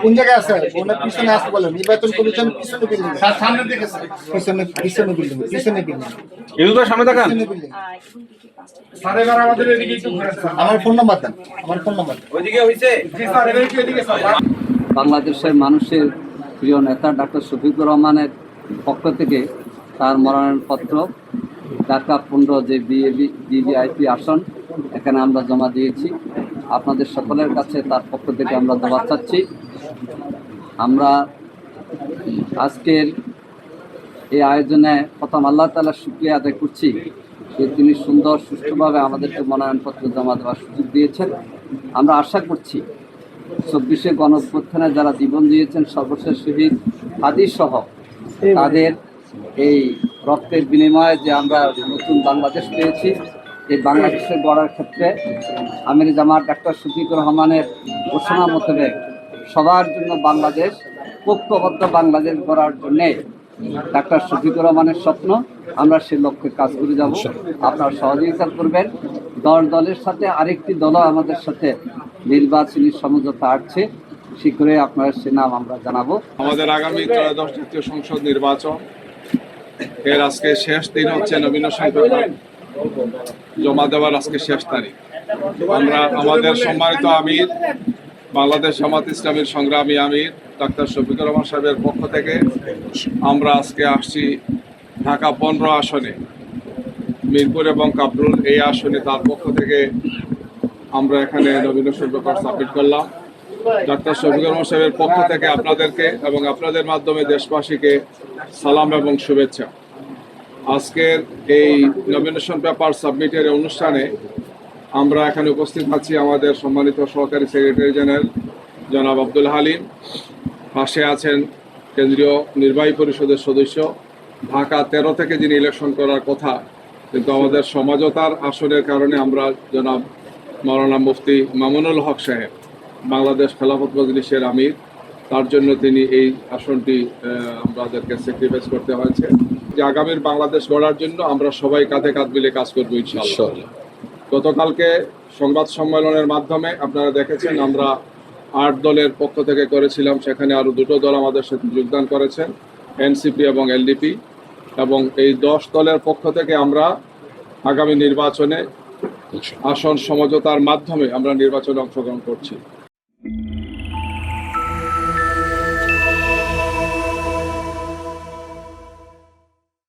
কোন জায়গায় আছে? ওনার পিছনে আসতে বলেন। নির্বাচন কমিশন পিছনে বিল্ডিং, সামনের দিকে আছে। পিছনে বিল্ডিং, পিছনে বিল্ডিং। এগুলো সামনে তাকান। স্যার আমাদের এদিকে একটু ঘুরে আসেন। আমার ফোন নাম্বার দেন। আমার ফোন নাম্বার। ওইদিকে হইছে? জি স্যার, এদিকে স্যার। বাংলাদেশের মানুষের প্রিয় নেতা ডাক্তার শফিকুর রহমানের পক্ষ থেকে তার মনোনয়নপত্র ঢাকা 15 যে ভিভিআইপি আসন এখানে আমরা জমা দিয়েছি। আপনাদের সকলের কাছে তার পক্ষ থেকে আমরা দোয়া চাচ্ছি। আমরা আজকের এই আয়োজনে প্রথম আল্লাহ তাআলার শুকরিয়া আদায় করছি যে তিনি সুন্দর সুষ্ঠুভাবে আমাদেরকে মনোনয়নপত্র জমা দেওয়ার সুযোগ দিয়েছেন। আমরা আশা করছি 24শে গণঅভ্যুত্থানে যারা জীবন দিয়েছেন সর্বশেষ শহীদ হাদি সহ তাদের এই রক্তের বিনিময়ে যে আমরা নতুন বাংলাদেশ পেয়েছি, এই বাংলাদেশের গড়ার ক্ষেত্রে আমির জামাত ডাক্তার শফিকুর রহমানের ঘোষণা মোতাবেক সবার জন্য বাংলাদেশ, ঐক্যবদ্ধ বাংলাদেশ গড়ার জন্যে ডাক্তার শফিকুর রহমানের স্বপ্ন, আমরা সে লক্ষ্যে কাজ করে যাব। আপনারা সহযোগিতা করবেন। 10 দলের সাথে আরেকটি দলও আমাদের সাথে নির্বাচনী সমঝোতা আসছে, শীঘ্রই আপনার সে নাম আমরা জানাবো। আমাদের আগামী 13 জাতীয় সংসদ নির্বাচন এর আজকে শেষ দিন হচ্ছে নমিনেশন পেপার জমা দেওয়ার আজকে শেষ তারিখ। আমরা আমাদের সম্মানিত আমির, বাংলাদেশ জামাত ইসলামীর সংগ্রামী আমির ডাক্তার শফিকুর রহমান সাহেবের পক্ষ থেকে আমরা আজকে আসছি ঢাকা 15 আসনে, মিরপুর এবং কাবরুল এই আসনে তার পক্ষ থেকে আমরা এখানে নমিনেশন পেপার সাবমিট করলাম। ডাক্তার শফিকুর রহমান সাহেবের পক্ষ থেকে আপনাদেরকে এবং আপনাদের মাধ্যমে দেশবাসীকে সালাম এবং শুভেচ্ছা। আজকের এই নমিনেশন পেপার সাবমিটের অনুষ্ঠানে আমরা এখানে উপস্থিত আছি আমাদের সম্মানিত সহকারী সেক্রেটারি জেনারেল জনাব আব্দুল হালিম, পাশে আছেন কেন্দ্রীয় নির্বাহী পরিষদের সদস্য, ঢাকা 13 থেকে যিনি ইলেকশন করার কথা কিন্তু আমাদের সমঝোতার আসনের কারণে আমরা জনাব মাওলানা মুফতি মামুনুল হক সাহেব, বাংলাদেশ খেলাফত মজলিসের আমির, তার জন্য তিনি এই আসনটি আমাদেরকে স্যাক্রিফাইস করতে হয়েছে। যে আগামীর বাংলাদেশ গড়ার জন্য আমরা সবাই কাঁধে কাঁধ মিলে কাজ করবো ইনশাআল্লাহ। গতকালকে সংবাদ সম্মেলনের মাধ্যমে আপনারা দেখেছেন আমরা 8 দলের পক্ষ থেকে করেছিলাম, সেখানে আরও 2টো দল আমাদের সাথে যোগদান করেছেন, এনসিপি এবং এলডিপি, এবং এই 10 দলের পক্ষ থেকে আমরা আগামী নির্বাচনে আসন সমঝোতার মাধ্যমে আমরা নির্বাচনে অংশগ্রহণ করছি।